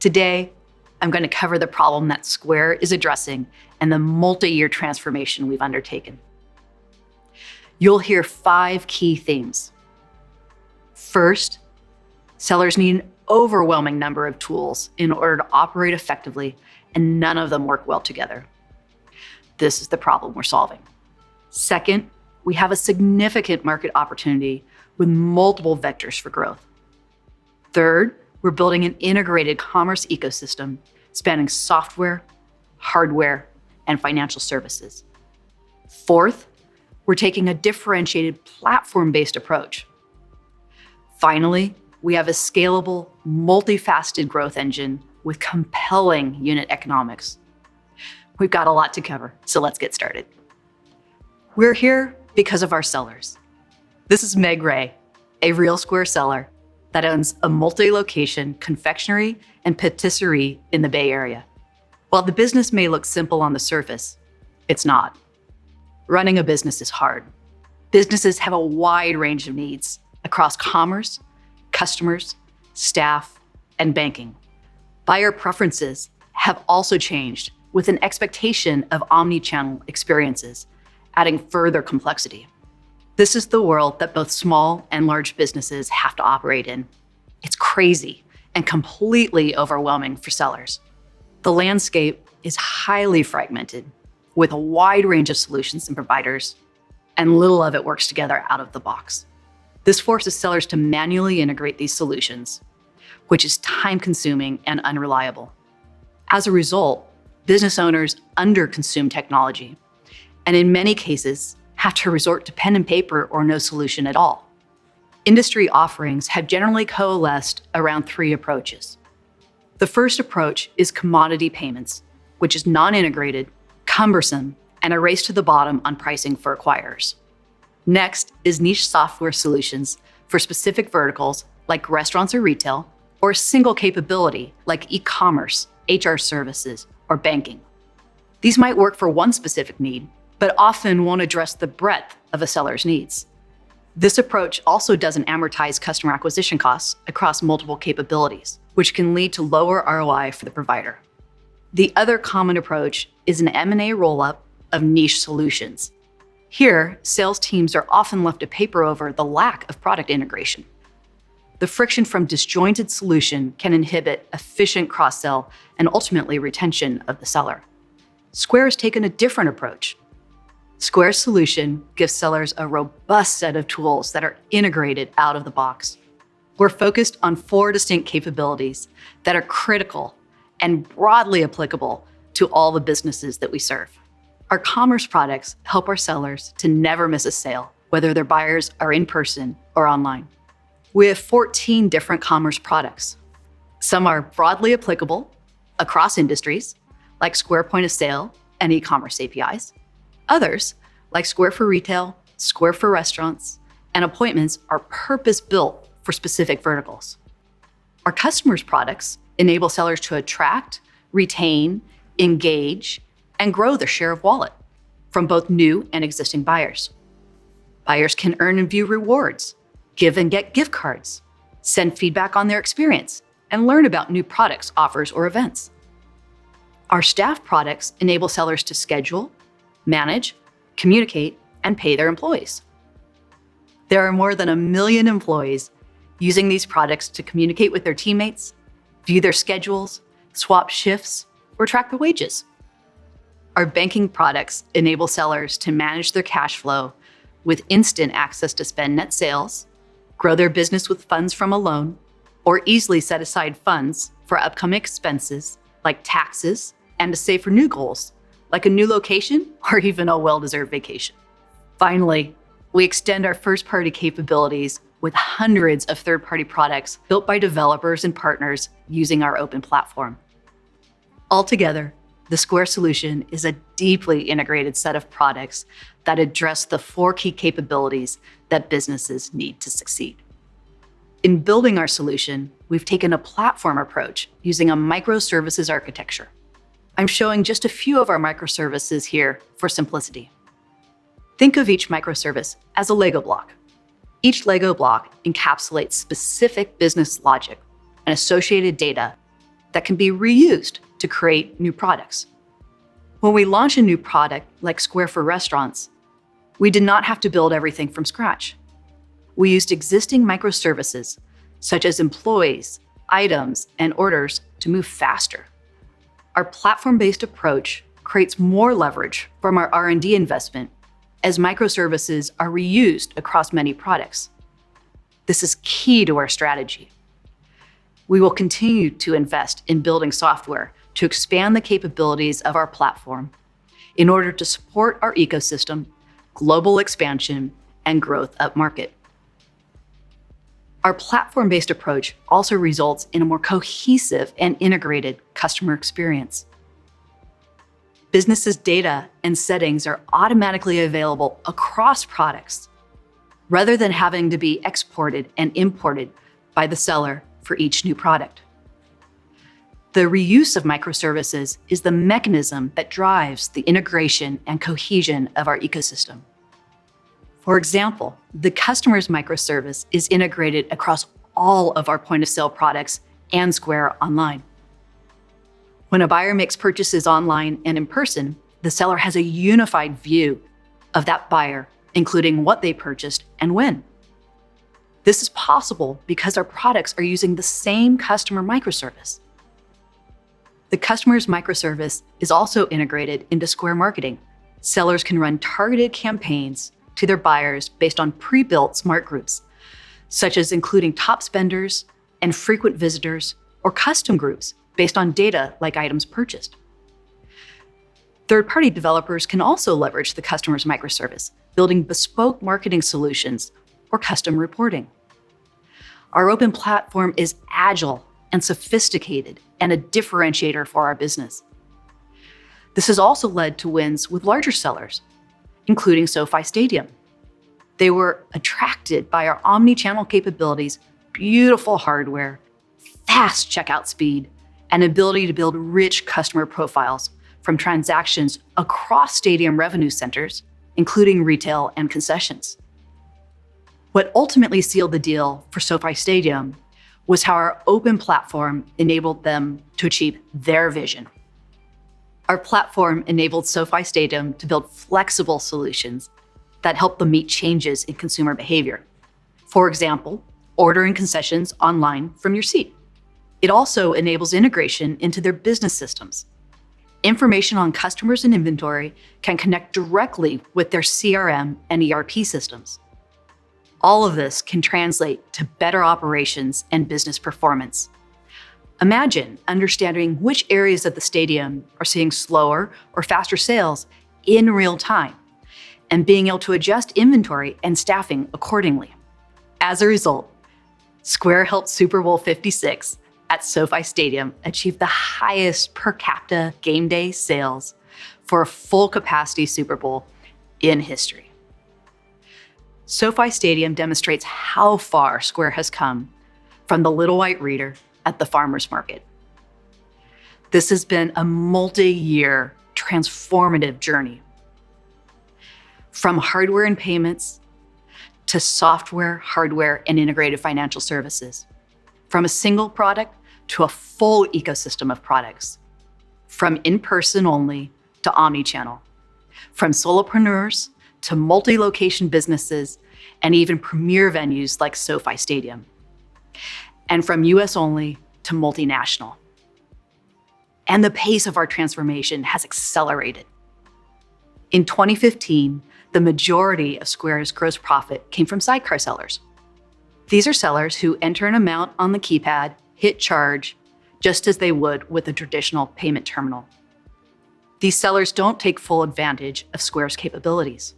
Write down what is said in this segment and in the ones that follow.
Today, I'm going to cover the problem that Square is addressing and the multi-year transformation we've undertaken. You'll hear 5 key themes. First, sellers need an overwhelming number of tools in order to operate effectively, and none of them work well together. This is the problem we're solving. Second, we have a significant market opportunity with multiple vectors for growth. Third, we're building an integrated commerce ecosystem spanning software, hardware, and financial services. Fourth, we're taking a differentiated platform-based approach. Finally, we have a scalable, multifaceted growth engine with compelling unit economics. We've got a lot to cover, so let's get started. We're here because of our sellers. This is Meg Ray, a real Square seller that owns a multi-location confectionery and patisserie in the Bay Area. While the business may look simple on the surface, it's not. Running a business is hard. Businesses have a wide range of needs across commerce, customers, staff, and banking. Buyer preferences have also changed with an expectation of omni-channel experiences, adding further complexity. This is the world that both small and large businesses have to operate in. It's crazy and completely overwhelming for sellers. The landscape is highly fragmented with a wide range of solutions and providers, and little of it works together out of the box. This forces sellers to manually integrate these solutions, which is time-consuming and unreliable. As a result, business owners under-consume technology, and in many cases, have to resort to pen and paper or no solution at all. Industry offerings have generally coalesced around 3 approaches. The first approach is commodity payments, which is non-integrated, cumbersome, and a race to the bottom on pricing for acquirers. Next is niche software solutions for specific verticals like restaurants or retail, or a single capability like e-commerce, HR services, or banking. These might work for one specific need, but often won't address the breadth of a seller's needs. This approach also doesn't amortize customer acquisition costs across multiple capabilities, which can lead to lower ROI for the provider. The other common approach is an M&A roll-up of niche solutions. Here, sales teams are often left to paper over the lack of product integration. The friction from disjointed solution can inhibit efficient cross-sell and ultimately retention of the seller. Square has taken a different approach. Square's solution gives sellers a robust set of tools that are integrated out of the box. We're focused on 4 distinct capabilities that are critical and broadly applicable to all the businesses that we serve. Our commerce products help our sellers to never miss a sale, whether their buyers are in person or online. We have 14 different commerce products. Some are broadly applicable across industries, like Square Point of Sale and e-commerce APIs. Others, like Square for Retail, Square for Restaurants, and Appointments, are purpose-built for specific verticals. Our customers' products enable sellers to attract, retain, engage, and grow their share of wallet from both new and existing buyers. Buyers can earn and view rewards, give and get gift cards, send feedback on their experience, and learn about new products, offers, or events. Our staff products enable sellers to schedule, manage, communicate, and pay their employees. There are more than 1 million employees using these products to communicate with their teammates, view their schedules, swap shifts, or track their wages. Our banking products enable sellers to manage their cash flow with instant access to spend net sales, grow their business with funds from a loan, or easily set aside funds for upcoming expenses like taxes and to save for new goals, like a new location or even a well-deserved vacation. Finally, we extend our first-party capabilities with hundreds of third-party products built by developers and partners using our open platform. Altogether, the Square solution is a deeply integrated set of products that address the 4 key capabilities that businesses need to succeed. In building our solution, we've taken a platform approach using a microservices architecture. I'm showing just a few of our microservices here for simplicity. Think of each microservice as a Lego block. Each Lego block encapsulates specific business logic and associated data that can be reused to create new products. When we launch a new product like Square for Restaurants, we did not have to build everything from scratch. We used existing microservices, such as employees, items, and orders, to move faster. Our platform-based approach creates more leverage from our R&D investment as microservices are reused across many products. This is key to our strategy. We will continue to invest in building software to expand the capabilities of our platform in order to support our ecosystem, global expansion, and growth upmarket. Our platform-based approach also results in a more cohesive and integrated customer experience. Businesses' data and settings are automatically available across products, rather than having to be exported and imported by the seller for each new product. The reuse of microservices is the mechanism that drives the integration and cohesion of our ecosystem. For example, the customer's microservice is integrated across all of our point-of-sale products and Square Online. When a buyer makes purchases online and in person, the seller has a unified view of that buyer, including what they purchased and when. This is possible because our products are using the same customer microservice. The customer's microservice is also integrated into Square Marketing. Sellers can run targeted campaigns to their buyers based on pre-built smart groups, such as including top spenders and frequent visitors, or custom groups based on data like items purchased. Third-party developers can also leverage the customer's microservice, building bespoke marketing solutions or custom reporting. Our open platform is agile and sophisticated and a differentiator for our business. This has also led to wins with larger sellers, including SoFi Stadium. They were attracted by our omni-channel capabilities, beautiful hardware, fast checkout speed, and ability to build rich customer profiles from transactions across stadium revenue centers, including retail and concessions. What ultimately sealed the deal for SoFi Stadium was how our open platform enabled them to achieve their vision. Our platform enabled SoFi Stadium to build flexible solutions that help them meet changes in consumer behavior. For example, ordering concessions online from your seat. It also enables integration into their business systems. Information on customers and inventory can connect directly with their CRM and ERP systems. All of this can translate to better operations and business performance. Imagine understanding which areas of the stadium are seeing slower or faster sales in real time, and being able to adjust inventory and staffing accordingly. As a result, Square helped Super Bowl 56 at SoFi Stadium achieve the highest per capita game day sales for a full capacity Super Bowl in history. SoFi Stadium demonstrates how far Square has come from the little white reader at the farmer's market. This has been a multi-year transformative journey. From hardware and payments to software, hardware, and integrated financial services. From a single product to a full ecosystem of products. From in-person only to omni-channel. From solopreneurs to multi-location businesses and even premier venues like SoFi Stadium. And from US only to multinational. And the pace of our transformation has accelerated. In 2015, the majority of Square's gross profit came from sidecar sellers. These are sellers who enter an amount on the keypad, hit charge, just as they would with a traditional payment terminal. These sellers don't take full advantage of Square's capabilities.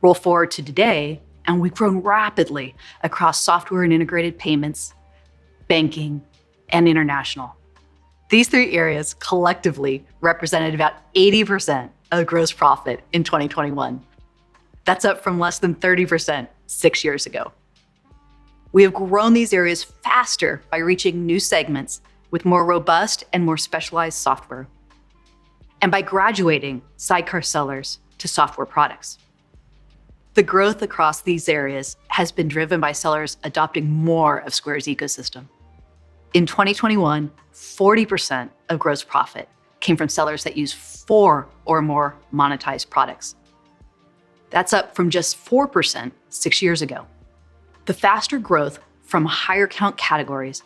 Roll forward to today, and we've grown rapidly across software and integrated payments, banking, and international. These three areas collectively represented about 80% of gross profit in 2021. That's up from less than 30% 6 years ago. We have grown these areas faster by reaching new segments with more robust and more specialized software, and by graduating sidecar sellers to software products. The growth across these areas has been driven by sellers adopting more of Square's ecosystem. In 2021, 40% of gross profit came from sellers that use 4 or more monetized products. That's up from just 4% 6 years ago. The faster growth from higher count categories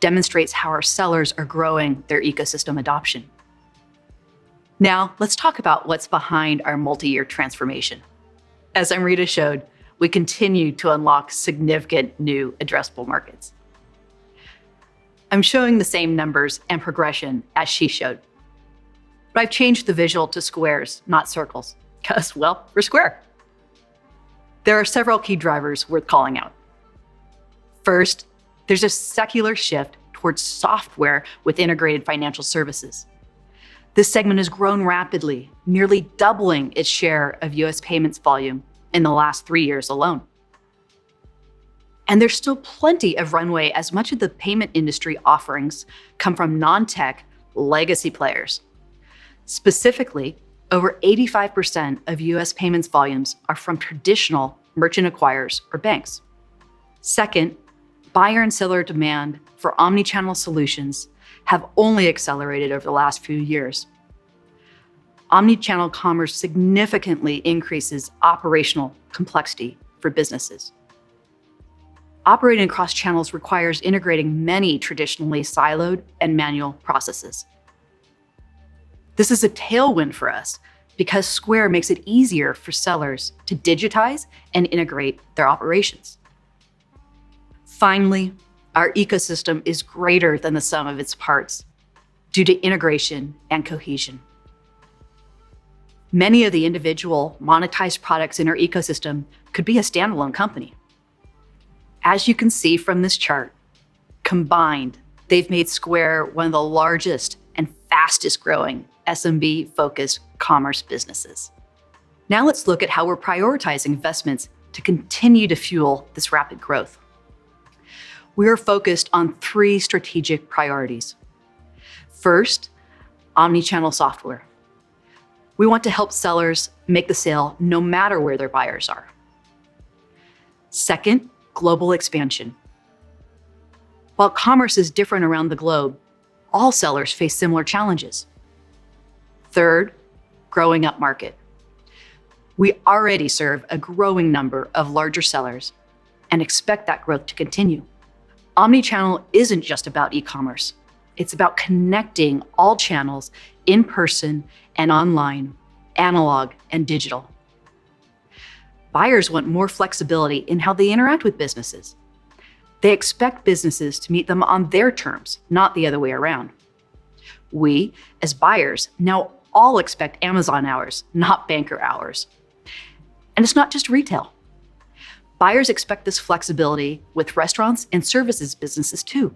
demonstrates how our sellers are growing their ecosystem adoption. Now, let's talk about what's behind our multi-year transformation. As Amrita showed, we continue to unlock significant new addressable markets. I'm showing the same numbers and progression as she showed, but I've changed the visual to squares, not circles, because, well, we're square. There are several key drivers worth calling out. First, there's a secular shift towards software with integrated financial services. This segment has grown rapidly, nearly doubling its share of US payments volume in the last 3 years alone. And there's still plenty of runway as much of the payment industry offerings come from non-tech legacy players. Specifically, over 85% of US payments volumes are from traditional merchant acquirers or banks. Second, buyer and seller demand for omnichannel solutions have only accelerated over the last few years. Omnichannel commerce significantly increases operational complexity for businesses. Operating across channels requires integrating many traditionally siloed and manual processes. This is a tailwind for us because Square makes it easier for sellers to digitize and integrate their operations. Finally, our ecosystem is greater than the sum of its parts due to integration and cohesion. Many of the individual monetized products in our ecosystem could be a standalone company. As you can see from this chart, combined, they've made Square one of the largest and fastest growing SMB-focused commerce businesses. Now let's look at how we're prioritizing investments to continue to fuel this rapid growth. We are focused on 3 strategic priorities. First, omnichannel software. We want to help sellers make the sale no matter where their buyers are. Second, global expansion. While commerce is different around the globe, all sellers face similar challenges. Third, growing up market. We already serve a growing number of larger sellers and expect that growth to continue. Omnichannel isn't just about e-commerce. It's about connecting all channels in person and online, analog and digital. Buyers want more flexibility in how they interact with businesses. They expect businesses to meet them on their terms, not the other way around. We, as buyers, now all expect Amazon hours, not banker hours. And it's not just retail. Buyers expect this flexibility with restaurants and services businesses too.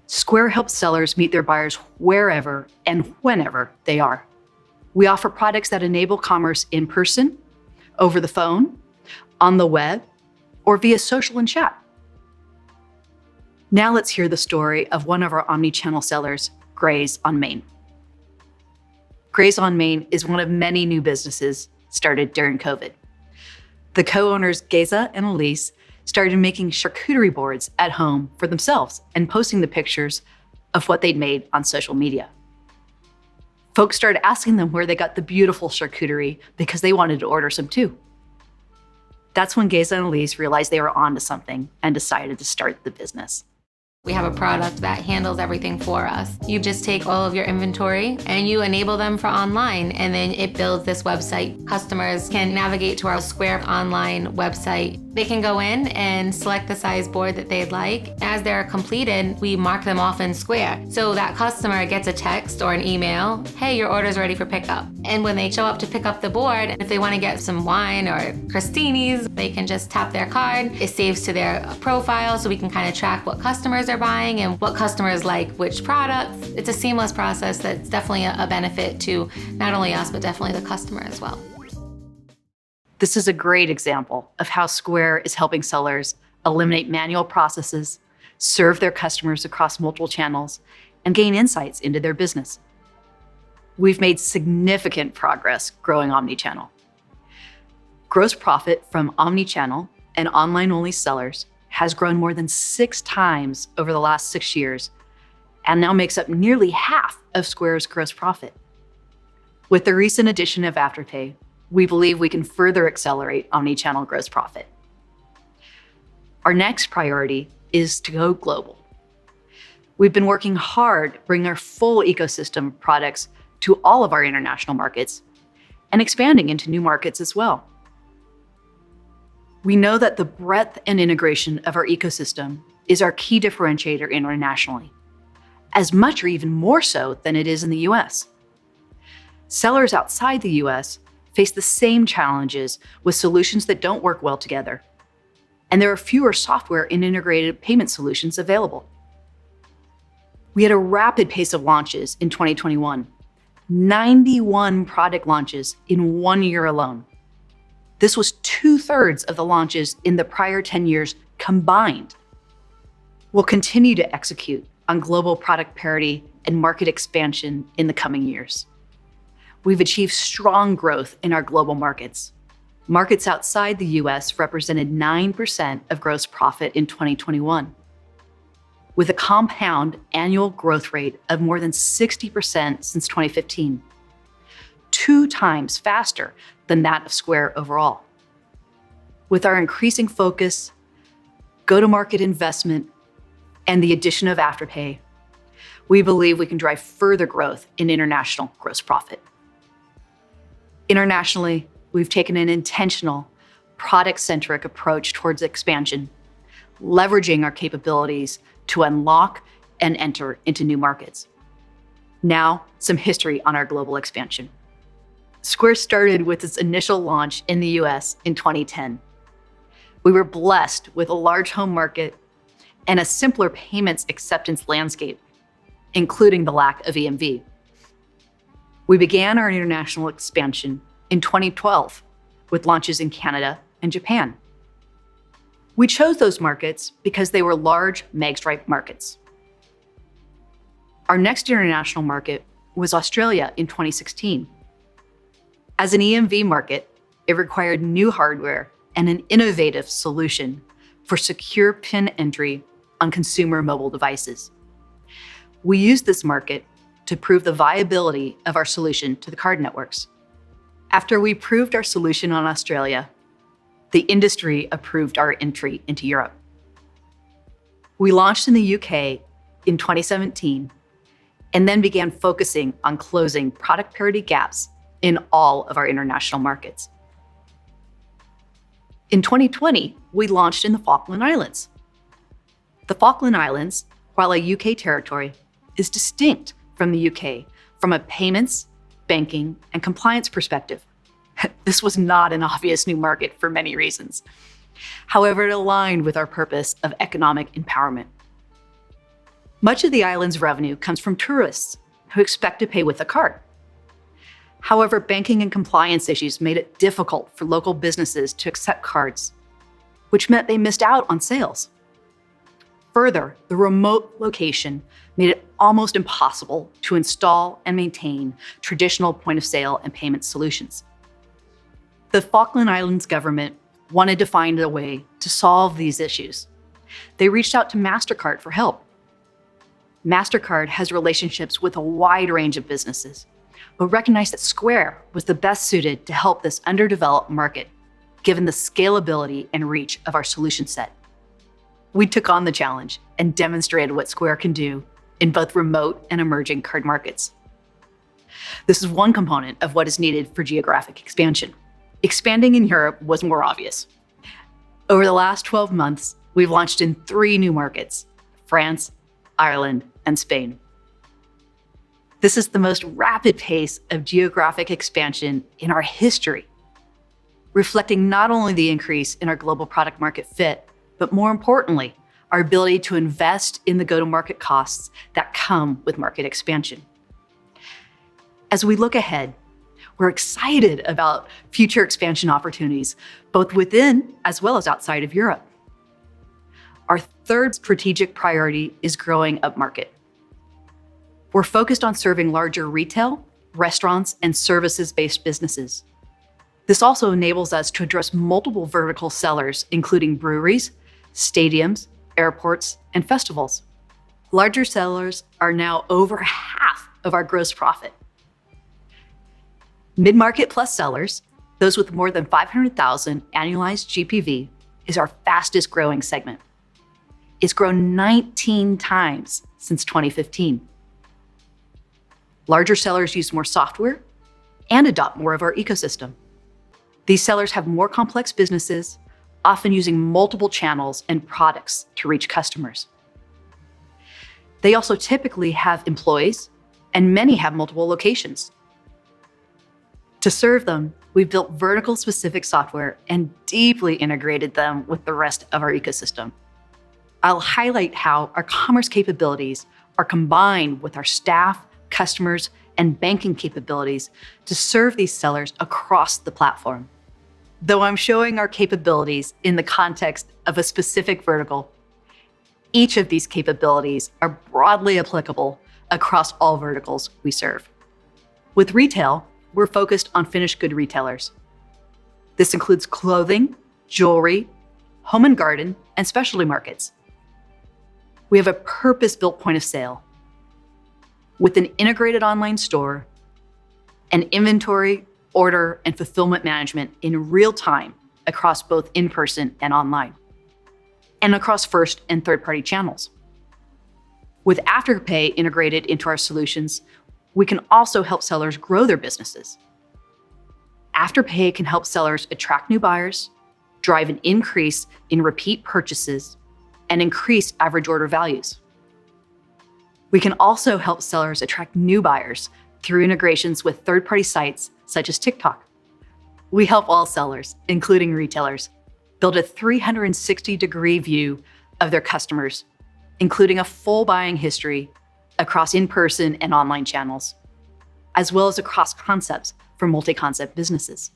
Square helps sellers meet their buyers wherever and whenever they are. We offer products that enable commerce in person, over the phone, on the web, or via social and chat. Now let's hear the story of one of our omnichannel sellers, Graze on Main. Graze on Main is one of many new businesses started during COVID. The co-owners Geza and Elise started making charcuterie boards at home for themselves and posting the pictures of what they'd made on social media. Folks started asking them where they got the beautiful charcuterie because they wanted to order some too. That's when Geza and Elise realized they were onto something and decided to start the business. We have a product that handles everything for us. You just take all of your inventory and you enable them for online, and then it builds this website. Customers can navigate to our Square online website. They can go in and select the size board that they'd like. As they're completed, we mark them off in Square. So that customer gets a text or an email, hey, your order's ready for pickup. And when they show up to pick up the board, if they want to get some wine or crostinis, they can just tap their card. It saves to their profile so we can kind of track what customers are buying and what customers like which products. It's a seamless process that's definitely a benefit to not only us, but definitely the customer as well. This is a great example of how Square is helping sellers eliminate manual processes, serve their customers across multiple channels, and gain insights into their business. We've made significant progress growing omnichannel. Gross profit from omnichannel and online-only sellers has grown more than 6 times over the last 6 years and now makes up nearly half of Square's gross profit. With the recent addition of Afterpay, we believe we can further accelerate omnichannel gross profit. Our next priority is to go global. We've been working hard bringing our full ecosystem of products to all of our international markets and expanding into new markets as well. We know that the breadth and integration of our ecosystem is our key differentiator internationally, as much or even more so than it is in the US. Sellers outside the US face the same challenges with solutions that don't work well together, and there are fewer software and integrated payment solutions available. We had a rapid pace of launches in 2021, 91 product launches in 1 year alone. This was 2/3 of the launches in the prior 10 years combined. We'll continue to execute on global product parity and market expansion in the coming years. We've achieved strong growth in our global markets. Markets outside the US represented 9% of gross profit in 2021, with a compound annual growth rate of more than 60% since 2015, 2 times faster than that of Square overall. With our increasing focus, go-to-market investment, and the addition of Afterpay, we believe we can drive further growth in international gross profit. Internationally, we've taken an intentional, product-centric approach towards expansion, leveraging our capabilities to unlock and enter into new markets. Now, some history on our global expansion. Square started with its initial launch in the US in 2010. We were blessed with a large home market and a simpler payments acceptance landscape, including the lack of EMV. We began our international expansion in 2012 with launches in Canada and Japan. We chose those markets because they were large magstripe markets. Our next international market was Australia in 2016. As an EMV market, it required new hardware and an innovative solution for secure PIN entry on consumer mobile devices. We used this market to prove the viability of our solution to the card networks. After we proved our solution on Australia, the industry approved our entry into Europe. We launched in the UK in 2017 and then began focusing on closing product parity gaps in all of our international markets. In 2020, we launched in the Falkland Islands. The Falkland Islands, while a UK territory, is distinct from the UK from a payments, banking, and compliance perspective. This was not an obvious new market for many reasons. However, it aligned with our purpose of economic empowerment. Much of the island's revenue comes from tourists who expect to pay with a card. However, banking and compliance issues made it difficult for local businesses to accept cards, which meant they missed out on sales. Further, the remote location made it almost impossible to install and maintain traditional point-of-sale and payment solutions. The Falkland Islands government wanted to find a way to solve these issues. They reached out to MasterCard for help. MasterCard has relationships with a wide range of businesses, but recognized that Square was the best suited to help this underdeveloped market, given the scalability and reach of our solution set. We took on the challenge and demonstrated what Square can do in both remote and emerging card markets. This is one component of what is needed for geographic expansion. Expanding in Europe was more obvious. Over the last 12 months, we've launched in 3 new markets: France, Ireland, and Spain. This is the most rapid pace of geographic expansion in our history, reflecting not only the increase in our global product market fit, but more importantly, our ability to invest in the go-to-market costs that come with market expansion. As we look ahead, we're excited about future expansion opportunities, both within as well as outside of Europe. Our third strategic priority is growing upmarket. We're focused on serving larger retail, restaurants, and services-based businesses. This also enables us to address multiple vertical sellers, including breweries, stadiums, airports, and festivals. Larger sellers are now over half of our gross profit. Mid-market plus sellers, those with more than 500,000 annualized GPV, is our fastest growing segment. It's grown 19 times since 2015. Larger sellers use more software and adopt more of our ecosystem. These sellers have more complex businesses, often using multiple channels and products to reach customers. They also typically have employees, and many have multiple locations. To serve them, we've built vertical-specific software and deeply integrated them with the rest of our ecosystem. I'll highlight how our commerce capabilities are combined with our staff, customers, and banking capabilities to serve these sellers across the platform. Though I'm showing our capabilities in the context of a specific vertical, each of these capabilities are broadly applicable across all verticals we serve. With retail, we're focused on finished good retailers. This includes clothing, jewelry, home and garden, and specialty markets. We have a purpose-built point of sale with an integrated online store and inventory, order, and fulfillment management in real time across both in-person and online, and across first and third-party channels. With Afterpay integrated into our solutions, we can also help sellers grow their businesses. Afterpay can help sellers attract new buyers, drive an increase in repeat purchases, and increase average order values. We can also help sellers attract new buyers through integrations with third-party sites such as TikTok. We help all sellers, including retailers, build a 360-degree view of their customers, including a full buying history across in-person and online channels, as well as across concepts for multi-concept businesses.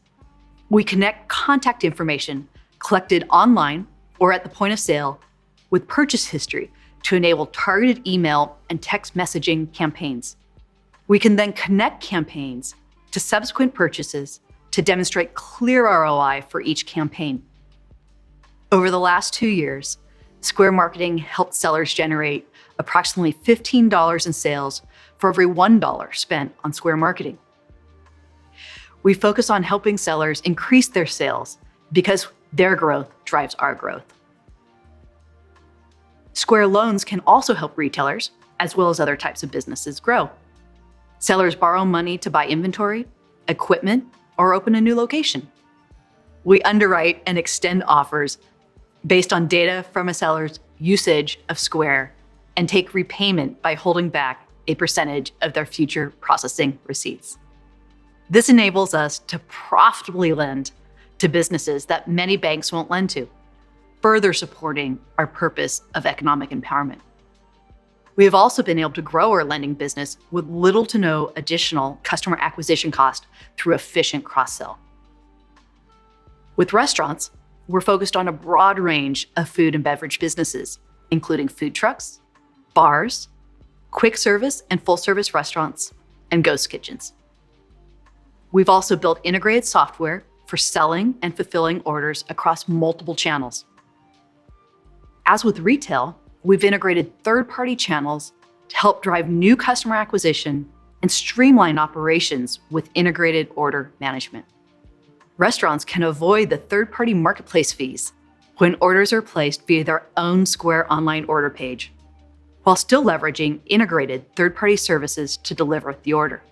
We connect contact information collected online or at the point of sale with purchase history to enable targeted email and text messaging campaigns. We can then connect campaigns to subsequent purchases to demonstrate clear ROI for each campaign. Over the last 2 years, Square Marketing helped sellers generate approximately $15 in sales for every $1 spent on Square Marketing. We focus on helping sellers increase their sales because their growth drives our growth. Square Loans can also help retailers, as well as other types of businesses, grow. Sellers borrow money to buy inventory, equipment, or open a new location. We underwrite and extend offers based on data from a seller's usage of Square and take repayment by holding back a percentage of their future processing receipts. This enables us to profitably lend to businesses that many banks won't lend to, further supporting our purpose of economic empowerment. We have also been able to grow our lending business with little to no additional customer acquisition cost through efficient cross-sell. With restaurants, we're focused on a broad range of food and beverage businesses, including food trucks, bars, quick service and full service restaurants, and ghost kitchens. We've also built integrated software for selling and fulfilling orders across multiple channels. As with retail, we've integrated third-party channels to help drive new customer acquisition and streamline operations with integrated order management. Restaurants can avoid the third-party marketplace fees when orders are placed via their own Square online order page, while still leveraging integrated third-party services to deliver the order.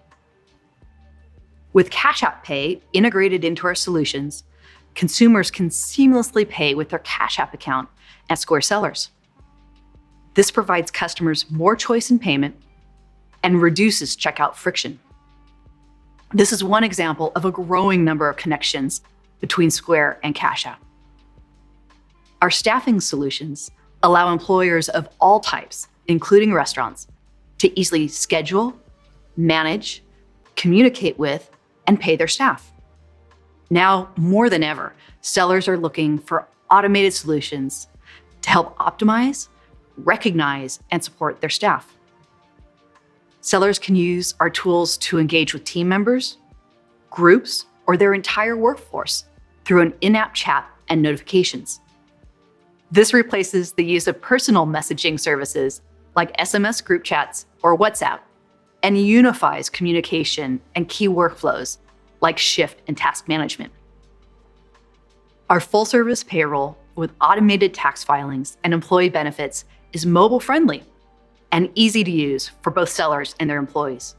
With Cash App Pay integrated into our solutions, consumers can seamlessly pay with their Cash App account at Square sellers. This provides customers more choice in payment and reduces checkout friction. This is one example of a growing number of connections between Square and Cash App. Our staffing solutions allow employers of all types, including restaurants, to easily schedule, manage, communicate with, and pay their staff. Now, more than ever, sellers are looking for automated solutions to help optimize, recognize, and support their staff. Sellers can use our tools to engage with team members, groups, or their entire workforce through an in-app chat and notifications. This replaces the use of personal messaging services like SMS group chats or WhatsApp, and unifies communication and key workflows like shift and task management. Our full-service payroll with automated tax filings and employee benefits is mobile-friendly and easy to use for both sellers and their employees.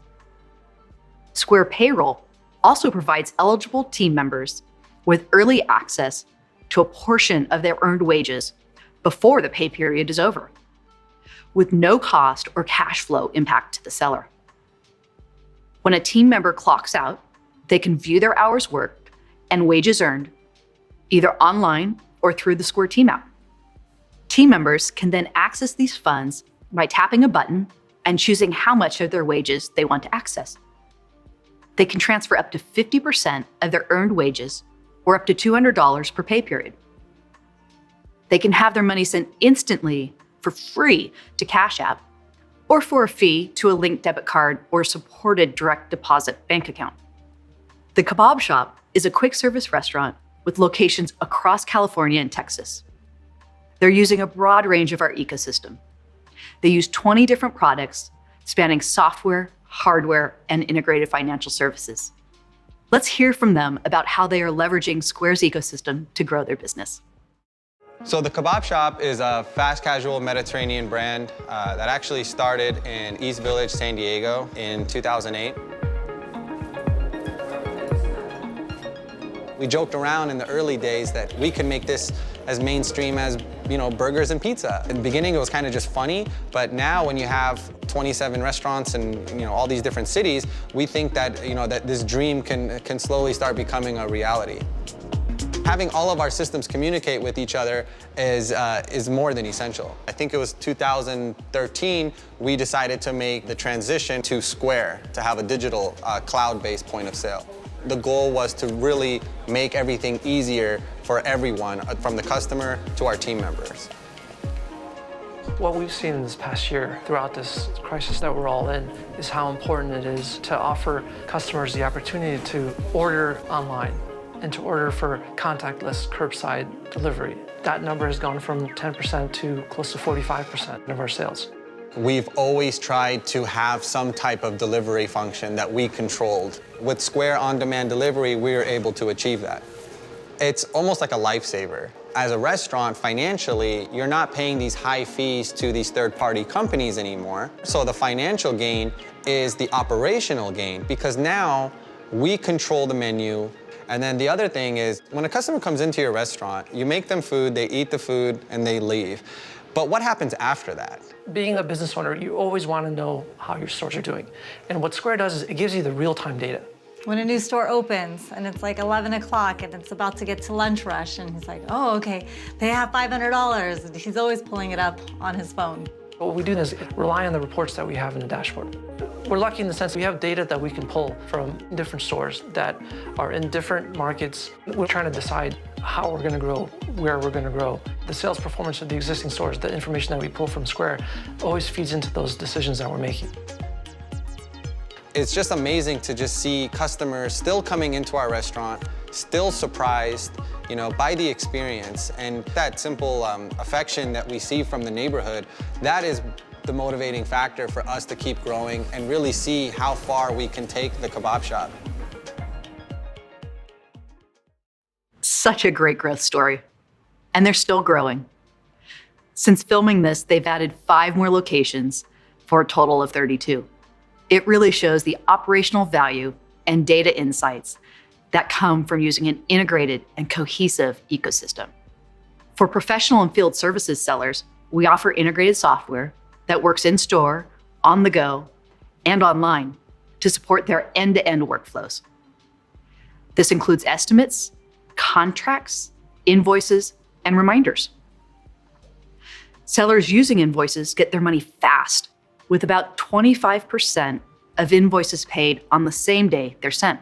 Square Payroll also provides eligible team members with early access to a portion of their earned wages before the pay period is over, with no cost or cash flow impact to the seller. When a team member clocks out, they can view their hours worked and wages earned, either online or through the Square Team app. Team members can then access these funds by tapping a button and choosing how much of their wages they want to access. They can transfer up to 50% of their earned wages, or up to $200 per pay period. They can have their money sent instantly for free to Cash App, or for a fee to a linked debit card or supported direct deposit bank account. The Kebab Shop is a quick service restaurant with locations across California and Texas. They're using a broad range of our ecosystem. They use 20 different products spanning software, hardware, and integrated financial services. Let's hear from them about how they are leveraging Square's ecosystem to grow their business. So the Kebab Shop is a fast casual Mediterranean brand that actually started in East Village, San Diego in 2008. We joked around in the early days that we could make this as mainstream as, burgers and pizza. In the beginning, it was kind of just funny, but now when you have 27 restaurants and, all these different cities, we think that, that this dream can slowly start becoming a reality. Having all of our systems communicate with each other is more than essential. I think it was 2013, we decided to make the transition to Square, to have a digital cloud-based point of sale. The goal was to really make everything easier for everyone, from the customer to our team members. What we've seen in this past year throughout this crisis that we're all in is how important it is to offer customers the opportunity to order online and to order for contactless curbside delivery. That number has gone from 10% to close to 45% of our sales. We've always tried to have some type of delivery function that we controlled. With Square On-Demand Delivery, we were able to achieve that. It's almost like a lifesaver. As a restaurant, financially, you're not paying these high fees to these third-party companies anymore. So the financial gain is the operational gain, because now we control the menu. And then the other thing is, when a customer comes into your restaurant, you make them food, they eat the food, and they leave. But what happens after that? Being a business owner, you always want to know how your stores are doing. And what Square does is it gives you the real-time data. When a new store opens and it's like 11 o'clock and it's about to get to lunch rush and he's like, oh, okay, they have $500. And he's always pulling it up on his phone. What we do is rely on the reports that we have in the dashboard. We're lucky in the sense we have data that we can pull from different stores that are in different markets. We're trying to decide how we're going to grow, where we're going to grow. The sales performance of the existing stores, the information that we pull from Square, always feeds into those decisions that we're making. It's just amazing to just see customers still coming into our restaurant, still surprised, by the experience. And that simple affection that we see from the neighborhood, that is the motivating factor for us to keep growing and really see how far we can take the Kebab Shop. Such a great growth story. And they're still growing. Since filming this, they've added 5 more locations for a total of 32. It really shows the operational value and data insights that come from using an integrated and cohesive ecosystem. For professional and field services sellers, we offer integrated software that works in store, on the go, and online to support their end-to-end workflows. This includes estimates, contracts, invoices, and reminders. Sellers using invoices get their money fast, with about 25% of invoices paid on the same day they're sent.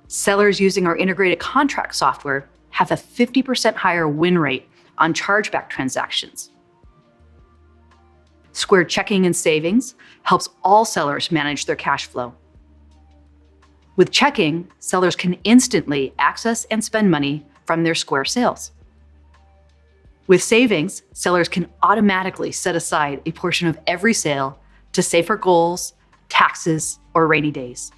Sellers using our integrated contract software have a 50% higher win rate on chargeback transactions. Square Checking and Savings helps all sellers manage their cash flow. With Checking, sellers can instantly access and spend money from their Square sales. With savings, sellers can automatically set aside a portion of every sale to save for goals, taxes, or rainy days.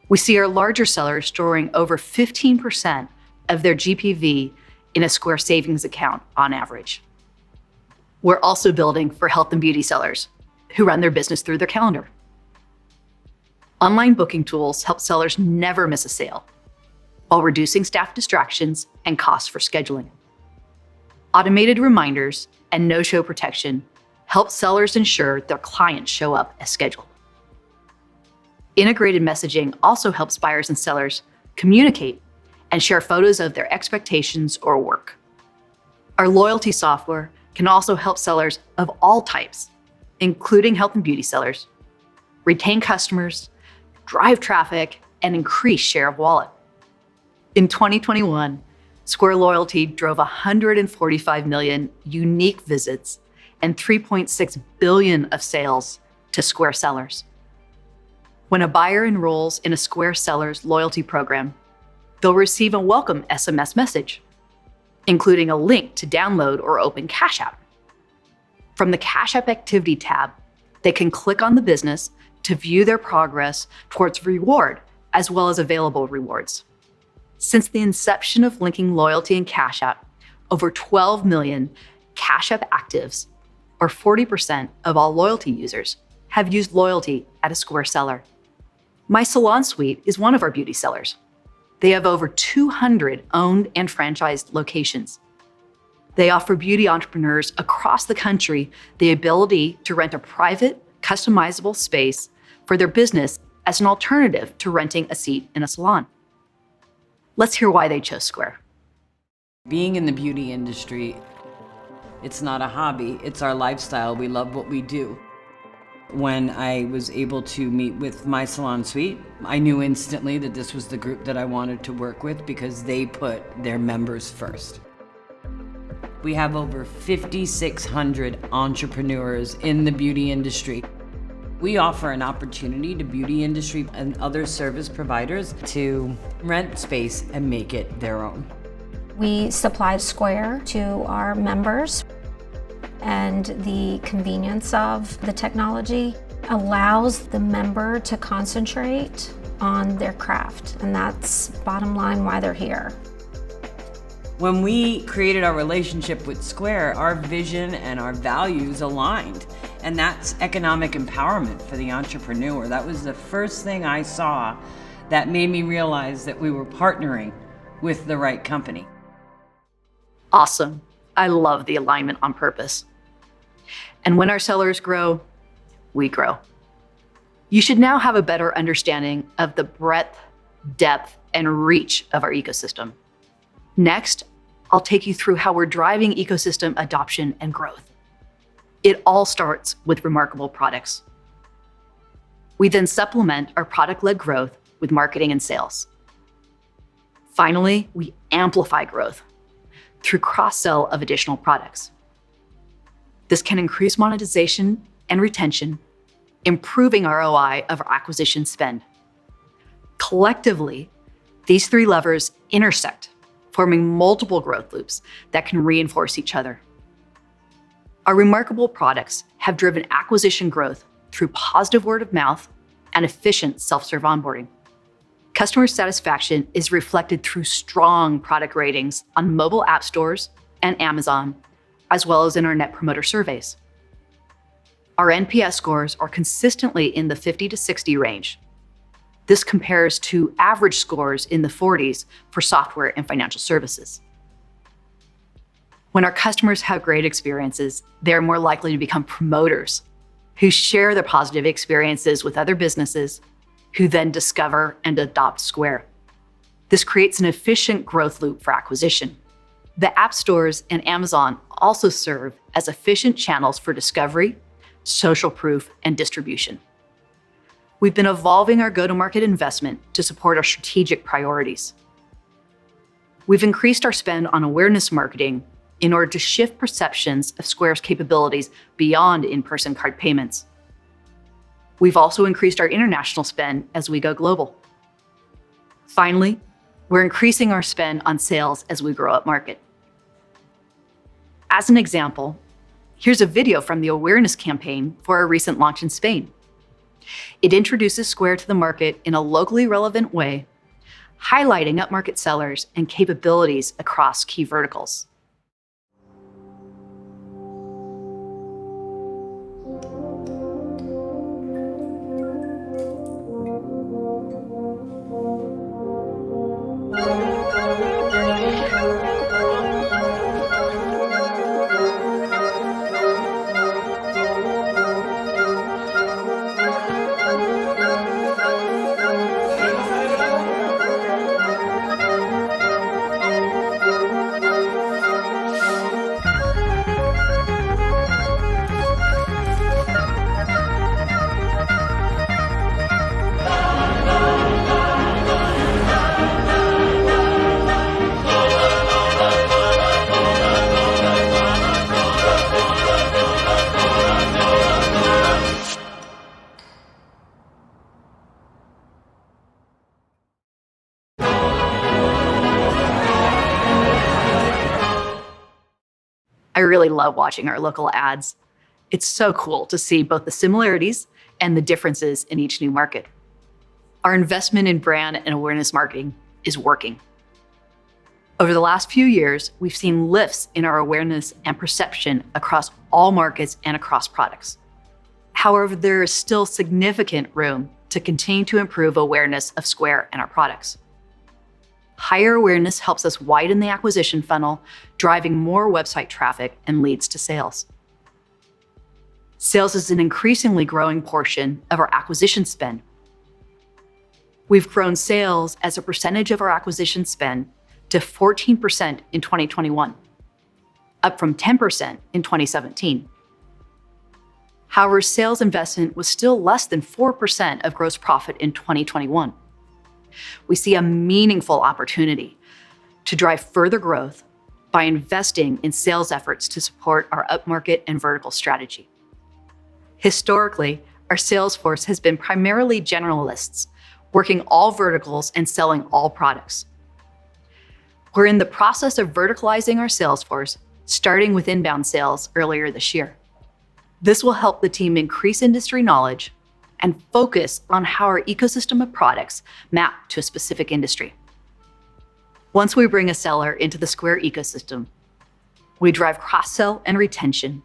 We see our larger sellers storing over 15% of their GPV in a Square savings account on average. We're also building for health and beauty sellers who run their business through their calendar. Online booking tools help sellers never miss a sale while reducing staff distractions and costs for scheduling. Automated reminders and no-show protection help sellers ensure their clients show up as scheduled. Integrated messaging also helps buyers and sellers communicate and share photos of their expectations or work. Our loyalty software can also help sellers of all types, including health and beauty sellers, retain customers, drive traffic, and increase share of wallet. In 2021, Square Loyalty drove 145 million unique visits and 3.6 billion of sales to Square sellers. When a buyer enrolls in a Square Sellers loyalty program, they'll receive a welcome SMS message, including a link to download or open Cash App. From the Cash App Activity tab, they can click on the business to view their progress towards reward, as well as available rewards. Since the inception of linking loyalty and Cash App, over 12 million Cash App actives, or 40% of all loyalty users, have used loyalty at a Square seller. My Salon Suite is one of our beauty sellers. They have over 200 owned and franchised locations. They offer beauty entrepreneurs across the country the ability to rent a private, customizable space for their business as an alternative to renting a seat in a salon. Let's hear why they chose Square. Being in the beauty industry, it's not a hobby, it's our lifestyle. We love what we do. When I was able to meet with My Salon Suite, I knew instantly that this was the group that I wanted to work with because they put their members first. We have over 5,600 entrepreneurs in the beauty industry. We offer an opportunity to beauty industry and other service providers to rent space and make it their own. We supply Square to our members, and the convenience of the technology allows the member to concentrate on their craft, and that's bottom line why they're here. When we created our relationship with Square, our vision and our values aligned, and that's economic empowerment for the entrepreneur. That was the first thing I saw that made me realize that we were partnering with the right company. Awesome. I love the alignment on purpose. And when our sellers grow, we grow. You should now have a better understanding of the breadth, depth, and reach of our ecosystem. Next, I'll take you through how we're driving ecosystem adoption and growth. It all starts with remarkable products. We then supplement our product-led growth with marketing and sales. Finally, we amplify growth through cross-sell of additional products. This can increase monetization and retention, improving ROI of our acquisition spend. Collectively, these three levers intersect, forming multiple growth loops that can reinforce each other. Our remarkable products have driven acquisition growth through positive word of mouth and efficient self-serve onboarding. Customer satisfaction is reflected through strong product ratings on mobile app stores and Amazon, as well as in our Net Promoter surveys. Our NPS scores are consistently in the 50 to 60 range. This compares to average scores in the 40s for software and financial services. When our customers have great experiences, they're more likely to become promoters who share their positive experiences with other businesses, who then discover and adopt Square. This creates an efficient growth loop for acquisition. The app stores and Amazon also serve as efficient channels for discovery, social proof, and distribution. We've been evolving our go-to-market investment to support our strategic priorities. We've increased our spend on awareness marketing in order to shift perceptions of Square's capabilities beyond in-person card payments. We've also increased our international spend as we go global. Finally, we're increasing our spend on sales as we grow up market. As an example, here's a video from the awareness campaign for our recent launch in Spain. It introduces Square to the market in a locally relevant way, highlighting upmarket sellers and capabilities across key verticals. I really love watching our local ads. It's so cool to see both the similarities and the differences in each new market. Our investment in brand and awareness marketing is working. Over the last few years, we've seen lifts in our awareness and perception across all markets and across products. However, there is still significant room to continue to improve awareness of Square and our products. Higher awareness helps us widen the acquisition funnel, driving more website traffic and leads to sales. Sales is an increasingly growing portion of our acquisition spend. We've grown sales as a percentage of our acquisition spend to 14% in 2021, up from 10% in 2017. However, sales investment was still less than 4% of gross profit in 2021. We see a meaningful opportunity to drive further growth by investing in sales efforts to support our upmarket and vertical strategy. Historically, our sales force has been primarily generalists, working all verticals and selling all products. We're in the process of verticalizing our sales force, starting with inbound sales earlier this year. This will help the team increase industry knowledge and focus on how our ecosystem of products map to a specific industry. Once we bring a seller into the Square ecosystem, we drive cross-sell and retention,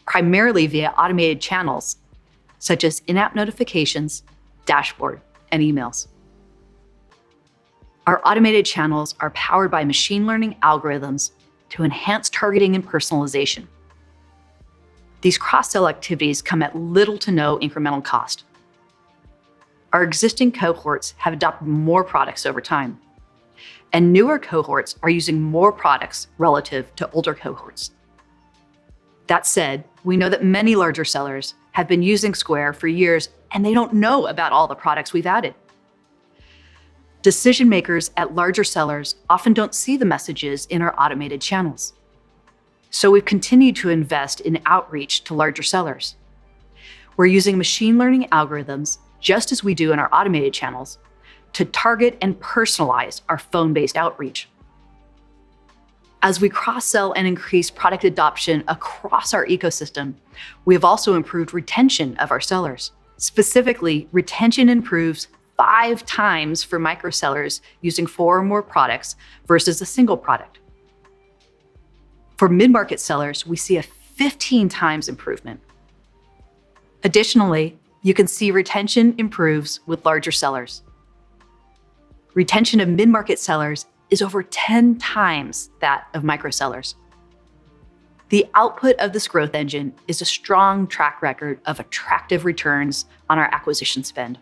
primarily via automated channels, such as in-app notifications, dashboard, and emails. Our automated channels are powered by machine learning algorithms to enhance targeting and personalization. These cross-sell activities come at little to no incremental cost. Our existing cohorts have adopted more products over time, and newer cohorts are using more products relative to older cohorts. That said, we know that many larger sellers have been using Square for years and they don't know about all the products we've added. Decision makers at larger sellers often don't see the messages in our automated channels. So we've continued to invest in outreach to larger sellers. We're using machine learning algorithms, just as we do in our automated channels, to target and personalize our phone-based outreach. As we cross-sell and increase product adoption across our ecosystem, we have also improved retention of our sellers. Specifically, retention improves 5 times for micro sellers using 4 or more products versus a single product. For mid-market sellers, we see a 15 times improvement. Additionally, you can see retention improves with larger sellers. Retention of mid-market sellers is over 10 times that of micro sellers. The output of this growth engine is a strong track record of attractive returns on our acquisition spend.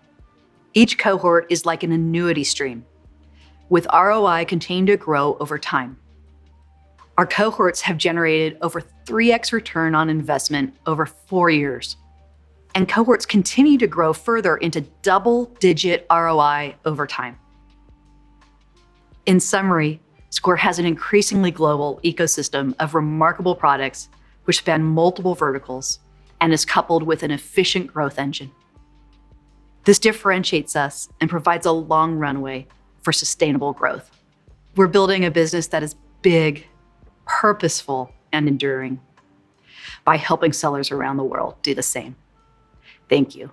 Each cohort is like an annuity stream, with ROI continuing to grow over time. Our cohorts have generated over 3x return on investment over 4 years, and cohorts continue to grow further into double-digit ROI over time. In summary, Square has an increasingly global ecosystem of remarkable products which span multiple verticals and is coupled with an efficient growth engine. This differentiates us and provides a long runway for sustainable growth. We're building a business that is big, purposeful, and enduring by helping sellers around the world do the same. Thank you.